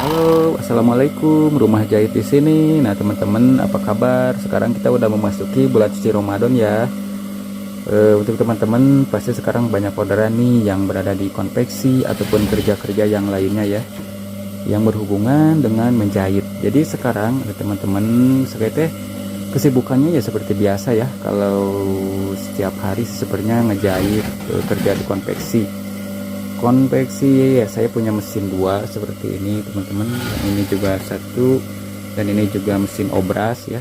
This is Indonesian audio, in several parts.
Halo, assalamualaikum. Rumah jahit di sini. Nah, teman-teman, apa kabar? Sekarang kita udah memasuki bulan suci Ramadan ya. Untuk teman-teman, pasti sekarang banyak orderan nih yang berada di konveksi ataupun kerja-kerja yang lainnya ya, yang berhubungan dengan menjahit. Jadi sekarang teman-teman, seperti kesibukannya ya seperti biasa ya. Kalau setiap hari sepertinya ngejahit, kerja di konveksi ya. Saya punya mesin dua seperti ini teman-teman, yang ini juga satu dan ini juga mesin obras ya.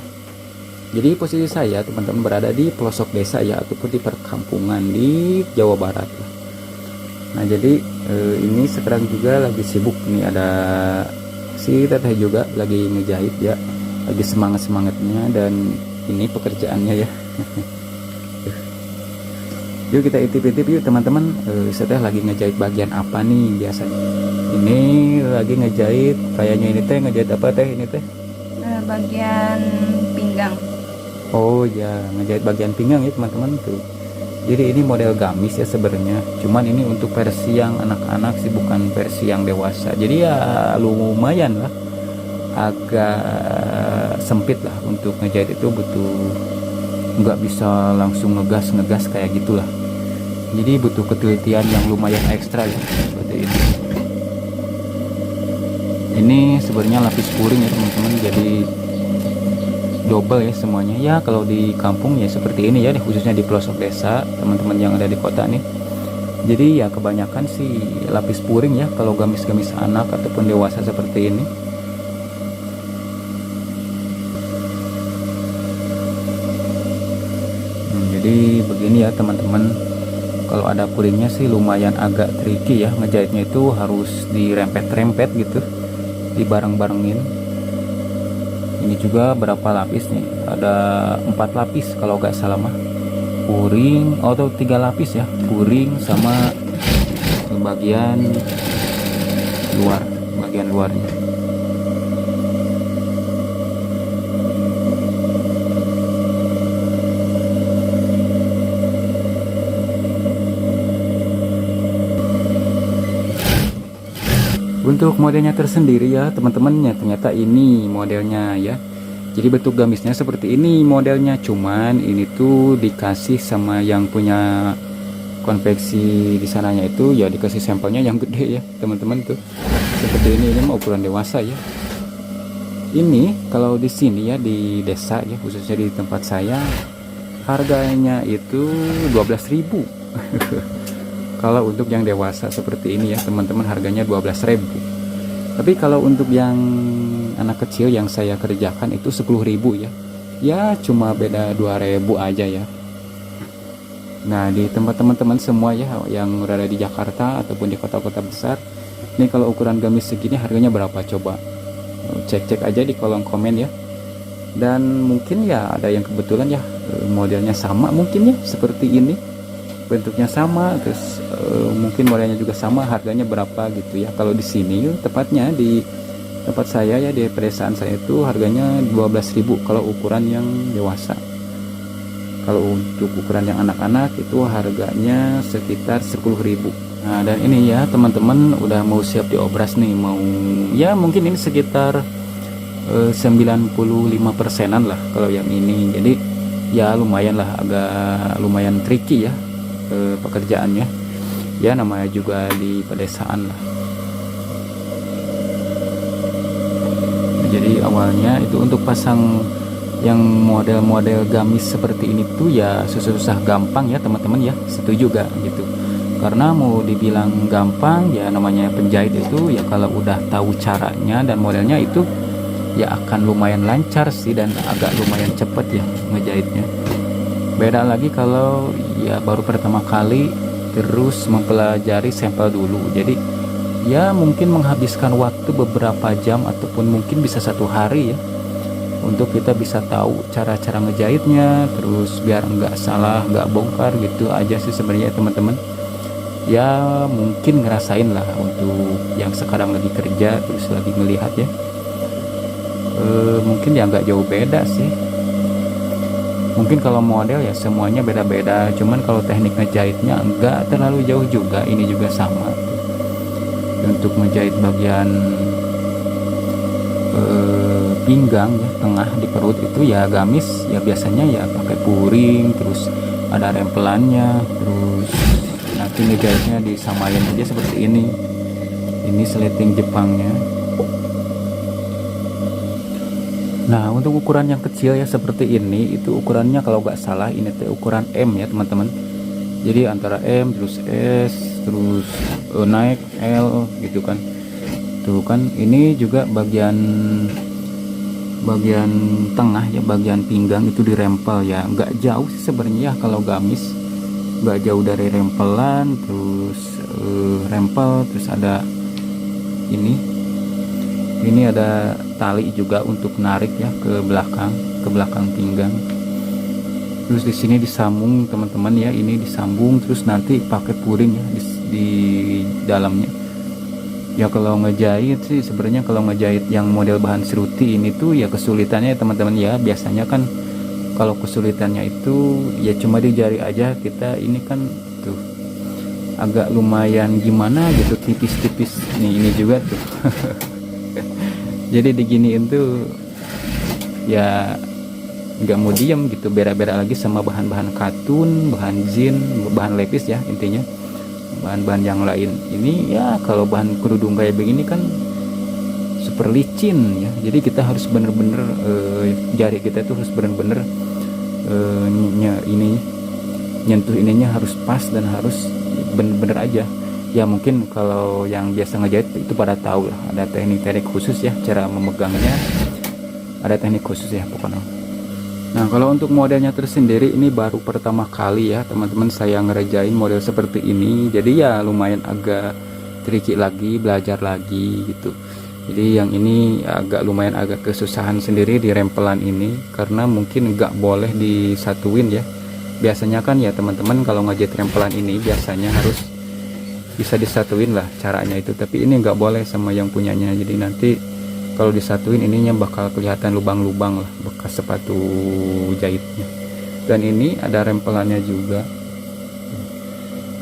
Jadi posisi saya teman-teman berada di pelosok desa ya, ataupun di perkampungan di Jawa Barat. Nah jadi ini sekarang juga lagi sibuk nih, ada si teteh juga lagi ngejahit ya, lagi semangat-semangatnya, dan ini pekerjaannya ya. Yuk kita intip-intip yuk teman-teman. Saya lagi ngejahit bagian apa nih biasanya? Ini lagi ngejahit, kayaknya ini teh ngejahit apa teh ini teh? Bagian pinggang. Oh ya, ngejahit bagian pinggang ya teman-teman tuh. Jadi ini model gamis ya sebenarnya. Cuman ini untuk versi yang anak-anak sih, bukan versi yang dewasa. Jadi ya lumayan lah, agak sempit lah untuk ngejahit itu, butuh nggak bisa langsung ngegas kayak gitulah. Jadi butuh ketelitian yang lumayan ekstra ya seperti ini. Ini sebenarnya lapis puring ya teman-teman, jadi double ya semuanya ya. Kalau di kampung ya seperti ini ya, khususnya di pelosok desa teman-teman yang ada di kota nih. Jadi ya kebanyakan sih lapis puring ya kalau gamis-gamis anak ataupun dewasa seperti ini. Jadi begini ya teman-teman, kalau ada puringnya sih lumayan agak tricky ya, ngejahitnya itu harus dirempet-rempet gitu, dibareng-barengin. Ini juga berapa lapis nih, ada 4 lapis kalau nggak salah mah, puring atau 3 lapis ya, puring sama bagian luarnya. Untuk modelnya tersendiri ya teman-temannya, ternyata ini modelnya ya. Jadi bentuk gamisnya seperti ini modelnya, cuman ini tuh dikasih sama yang punya konveksi di sananya itu ya, dikasih sampelnya yang gede ya teman-teman tuh. Seperti ini mah ukuran dewasa ya. Ini kalau di sini ya di desa ya, khususnya di tempat saya, harganya itu 12.000. Kalau untuk yang dewasa seperti ini ya teman-teman, harganya 12.000. Tapi kalau untuk yang anak kecil yang saya kerjakan itu 10.000 ya. Ya cuma beda 2.000 aja ya. Nah di tempat teman-teman semua ya yang berada di Jakarta ataupun di kota-kota besar, ini kalau ukuran gamis segini harganya berapa coba? Cek-cek aja di kolom komen ya. Dan mungkin ya ada yang kebetulan ya modelnya sama mungkin ya seperti ini, bentuknya sama, terus mungkin modelnya juga sama, harganya berapa gitu ya. Kalau di sini tepatnya di tempat saya ya, di pedesaan saya itu harganya 12.000 kalau ukuran yang dewasa. Kalau untuk ukuran yang anak-anak itu harganya sekitar 10.000. Nah dan ini ya teman-teman udah mau siap diobras nih, mau ya mungkin ini sekitar 95%an lah kalau yang ini. Jadi ya lumayan lah, agak lumayan tricky ya pekerjaannya ya, namanya juga di pedesaan lah. Jadi awalnya itu untuk pasang yang model-model gamis seperti ini tuh ya susah-susah gampang ya teman-teman ya, setuju gak gitu? Karena mau dibilang gampang ya, namanya penjahit itu ya kalau udah tahu caranya dan modelnya itu ya akan lumayan lancar sih, dan agak lumayan cepet ya ngejahitnya. Beda lagi kalau ya baru pertama kali terus mempelajari sampel dulu. Jadi ya mungkin menghabiskan waktu beberapa jam ataupun mungkin bisa 1 hari ya, untuk kita bisa tahu cara-cara ngejahitnya, terus biar nggak salah, nggak bongkar gitu aja sih sebenarnya teman-teman. Ya mungkin ngerasain lah untuk yang sekarang lagi kerja terus lagi ngelihat ya, mungkin ya nggak jauh beda sih. Mungkin kalau model ya semuanya beda-beda, cuman kalau teknik ngejahitnya enggak terlalu jauh juga, ini juga sama. Untuk menjahit bagian pinggang ya, tengah di perut itu ya gamis ya, biasanya ya pakai puring, terus ada rempelannya, terus nanti ngejahitnya disamain aja seperti ini. Ini sleting Jepangnya. Nah, untuk ukuran yang kecil ya seperti ini, itu ukurannya kalau nggak salah ini teh ukuran M ya teman-teman. Jadi antara M terus S terus naik L gitu kan. Tuh kan ini juga bagian tengah ya, bagian pinggang itu dirempel ya, nggak jauh sih sebenarnya ya kalau gamis, nggak jauh dari rempelan, terus rempel, terus ada ini ada tali juga untuk narik ya ke belakang pinggang. Terus di sini disambung teman-teman ya, ini disambung terus nanti pakai puring ya di dalamnya. Ya kalau ngejahit sih sebenarnya, kalau ngejahit yang model bahan seruti ini tuh ya kesulitannya ya teman-teman ya, biasanya kan kalau kesulitannya itu ya cuma di jari aja, kita ini kan tuh agak lumayan gimana gitu, tipis-tipis nih ini juga tuh. Jadi diginiin tuh ya nggak mau diem gitu, beda-beda lagi sama bahan-bahan katun, bahan zin, bahan lepis ya, intinya bahan-bahan yang lain. Ini ya kalau bahan kerudung kayak begini kan super licin ya, jadi kita harus bener-bener jari kita tuh harus bener-bener nyentuh ininya harus pas dan harus bener-bener aja ya. Mungkin kalau yang biasa ngejahit itu pada tahu lah, ada teknik-teknik khusus ya, cara memegangnya ada teknik khusus ya pokoknya. Nah, kalau untuk modelnya tersendiri ini baru pertama kali ya teman-teman saya ngerjain model seperti ini, jadi ya lumayan agak tricky lagi, belajar lagi gitu. Jadi yang ini lumayan agak kesusahan sendiri di rempelan ini, karena mungkin nggak boleh disatuin ya. Biasanya kan ya teman-teman kalau ngejahit rempelan ini biasanya harus bisa disatuin lah caranya itu, tapi ini nggak boleh sama yang punyanya. Jadi nanti kalau disatuin ininya bakal kelihatan lubang-lubang lah bekas sepatu jahitnya. Dan ini ada rempelannya juga.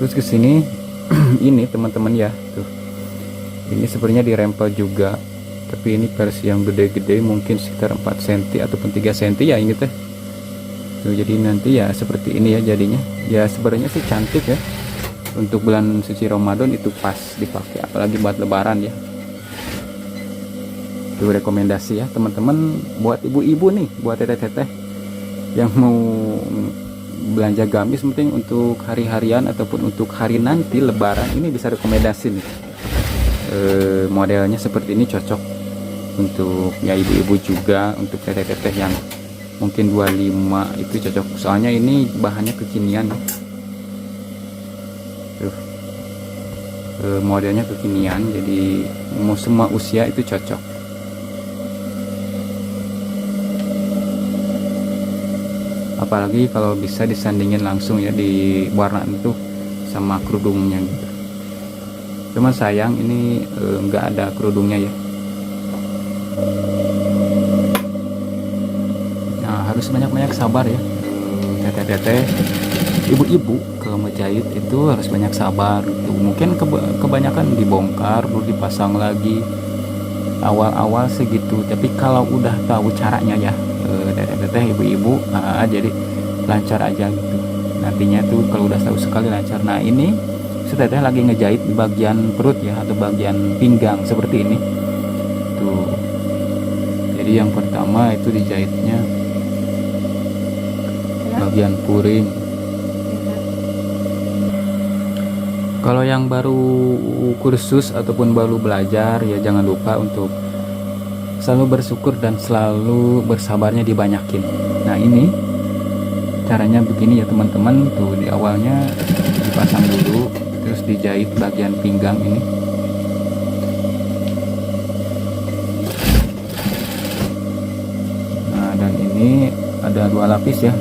Terus ke sini ini teman-teman ya tuh, ini sebenarnya dirempel juga, tapi ini versi yang gede-gede mungkin sekitar 4 cm ataupun 3 cm ya ini teh tuh. Jadi nanti ya seperti ini ya jadinya ya, sebenarnya sih cantik ya, untuk bulan suci Ramadan itu pas dipakai, apalagi buat lebaran ya. Itu rekomendasi ya teman-teman buat ibu-ibu nih, buat teteh-teteh yang mau belanja gamis penting untuk hari-harian ataupun untuk hari nanti lebaran, ini bisa rekomendasi nih. Modelnya seperti ini cocok untuk ya ibu-ibu juga, untuk teteh-teteh yang mungkin 25 itu cocok, soalnya ini bahannya kekinian tuh. Modelnya kekinian, jadi mau semua usia itu cocok. Apalagi kalau bisa disandingin langsung ya di warna itu sama kerudungnya gitu. Cuman sayang ini nggak ada kerudungnya ya. Nah, harus banyak-banyak sabar ya teteh-teteh, ibu-ibu kalau ngejahit itu harus banyak sabar gitu. Mungkin kebanyakan dibongkar baru dipasang lagi, awal-awal segitu. Tapi kalau udah tahu caranya ya teteh-teteh, ibu-ibu, jadi lancar aja gitu nantinya tuh kalau udah tahu sekali lancar. Nah, ini teteh lagi ngejahit di bagian perut ya, atau bagian pinggang seperti ini tuh. Jadi yang pertama itu dijahitnya bagian puring. Kalau yang baru kursus ataupun baru belajar ya jangan lupa untuk selalu bersyukur dan selalu bersabarnya dibanyakin. Nah, ini caranya begini ya teman-teman tuh, di awalnya dipasang dulu terus dijahit bagian pinggang ini. Nah, dan ini ada 2 lapis ya,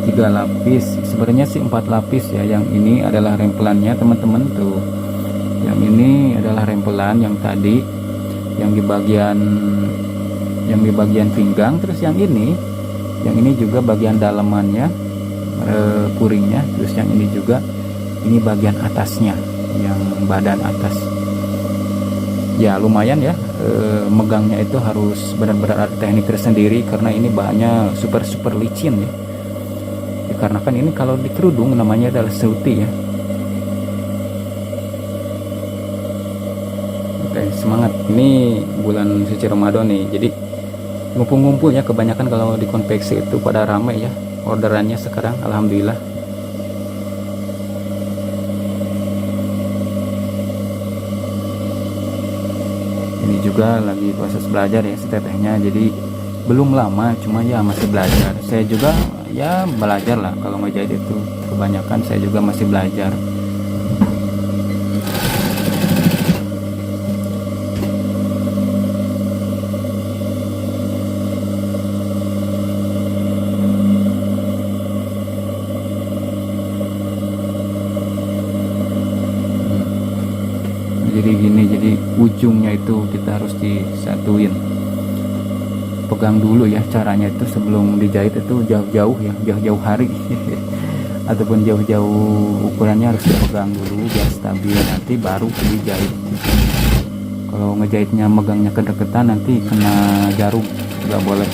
3 lapis, sebenarnya sih 4 lapis ya. Yang ini adalah rempelannya teman-teman tuh, yang ini adalah rempelan yang tadi yang di bagian pinggang. Terus yang ini juga bagian dalamannya, puringnya. Terus yang ini juga, ini bagian atasnya yang badan atas. ya lumayan ya, megangnya itu harus benar-benar ada teknik tersendiri karena ini bahannya super licin ya. Dikarenakan ini kalau di kerudung namanya adalah seuti ya. Oke, semangat, ini bulan suci Ramadan nih, jadi ngumpul-ngumpul ya. Kebanyakan kalau di konveksi itu pada ramai ya orderannya sekarang, alhamdulillah. Ini juga lagi proses belajar ya si tetehnya, jadi belum lama, cuma ya masih belajar. Saya juga ya belajar lah, kalau ngejahit itu kebanyakan saya juga masih belajar. Jadi gini, jadi ujungnya itu kita harus disatuin. Pegang dulu ya, caranya itu sebelum dijahit itu jauh-jauh ya, jauh-jauh hari ataupun jauh-jauh ukurannya harus dipegang dulu biar stabil, nanti baru dijahit. Kalau ngejahitnya megangnya kedekatan nanti kena jarum, nggak boleh.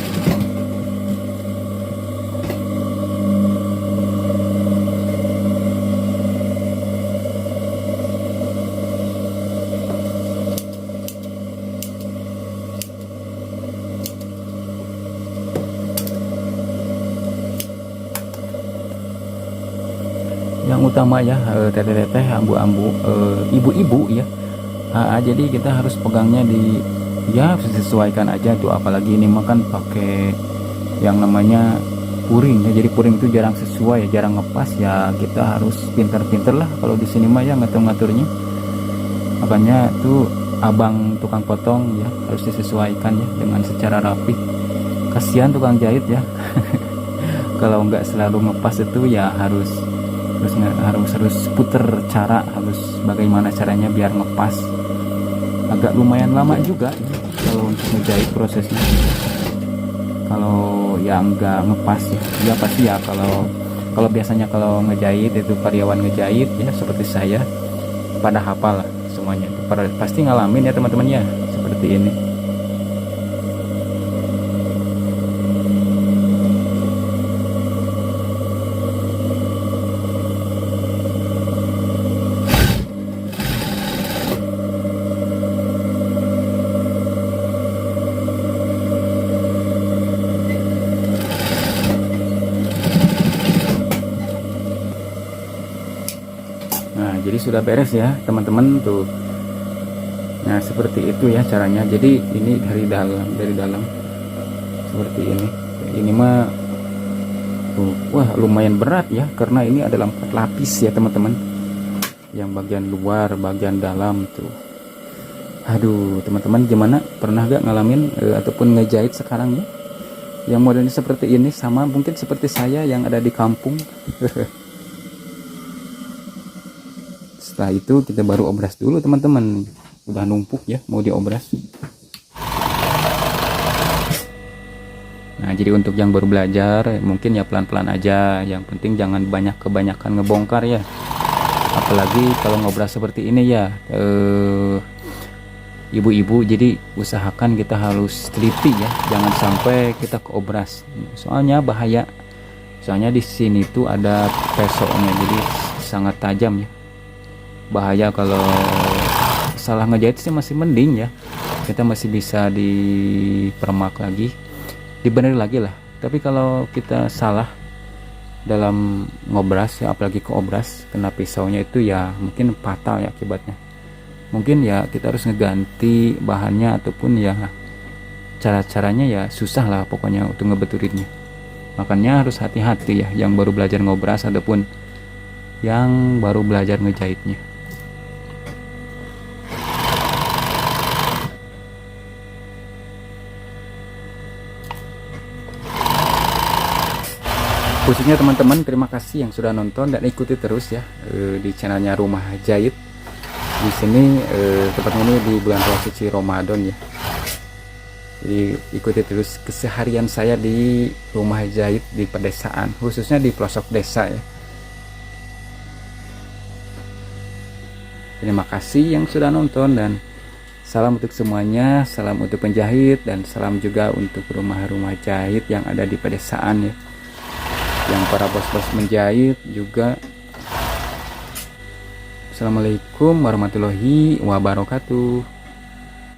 Yang utama ya, teteh-teteh, ambu-ambu, ibu-ibu ya. Jadi kita harus pegangnya di, ya sesuaikan aja tuh, apalagi ini makan pakai yang namanya puring ya. Jadi puring itu jarang sesuai, jarang ngepas ya, kita harus pinter-pinter lah kalau di sini mah ya ngatur-ngaturnya. Makanya tuh abang tukang potong ya harus disesuaikan ya dengan secara rapi. Kasihan tukang jahit ya. Kalau nggak selalu ngepas itu ya harus puter cara, harus bagaimana caranya biar ngepas. Agak lumayan lama juga ya, kalau untuk ngejahit prosesnya. Kalau yang nggak ngepas ya pasti ya, kalau biasanya kalau ngejahit itu karyawan ngejahit ya seperti saya pada hafal lah semuanya, pasti ngalamin ya teman-teman ya seperti ini. Nah, jadi sudah beres ya teman-teman tuh. Nah, seperti itu ya caranya. Jadi ini dari dalam seperti ini. Ini mah tuh, wah lumayan berat ya karena ini adalah 4 lapis ya teman-teman. Yang bagian luar, bagian dalam tuh. Aduh, teman-teman gimana? Pernah gak ngalamin ataupun ngejahit sekarang ya? Yang modelnya seperti ini, sama mungkin seperti saya yang ada di kampung. Setelah itu kita baru obras dulu teman-teman, udah numpuk ya mau diobras. Nah, jadi untuk yang baru belajar mungkin ya pelan-pelan aja, yang penting jangan kebanyakan ngebongkar ya, apalagi kalau ngobras seperti ini ya ibu-ibu. Jadi usahakan kita harus teliti ya, jangan sampai kita keobras, soalnya bahaya. Soalnya di sini tuh ada pesoknya, jadi sangat tajam ya. Bahaya kalau salah ngejahit sih masih mending ya, kita masih bisa dipermak lagi, dibenerin lagi lah. Tapi kalau kita salah dalam ngobras ya, apalagi keobras kena pisaunya, itu ya mungkin fatal ya akibatnya. Mungkin ya kita harus ngeganti bahannya, ataupun ya cara-caranya ya susah lah pokoknya untuk ngebetulinnya. Makanya harus hati-hati ya yang baru belajar ngobras ataupun yang baru belajar ngejahitnya. Khususnya teman-teman, terima kasih yang sudah nonton dan ikuti terus ya di channelnya Rumah Jahit. Di sini tepatnya ini di bulan suci Ramadan ya. Jadi ikuti terus keseharian saya di rumah jahit di pedesaan, khususnya di pelosok desa ya. Terima kasih yang sudah nonton dan Salam untuk semuanya, salam untuk penjahit, dan salam juga untuk rumah-rumah jahit yang ada di pedesaan ya. Yang para bos-bos menjahit juga. Assalamualaikum warahmatullahi wabarakatuh.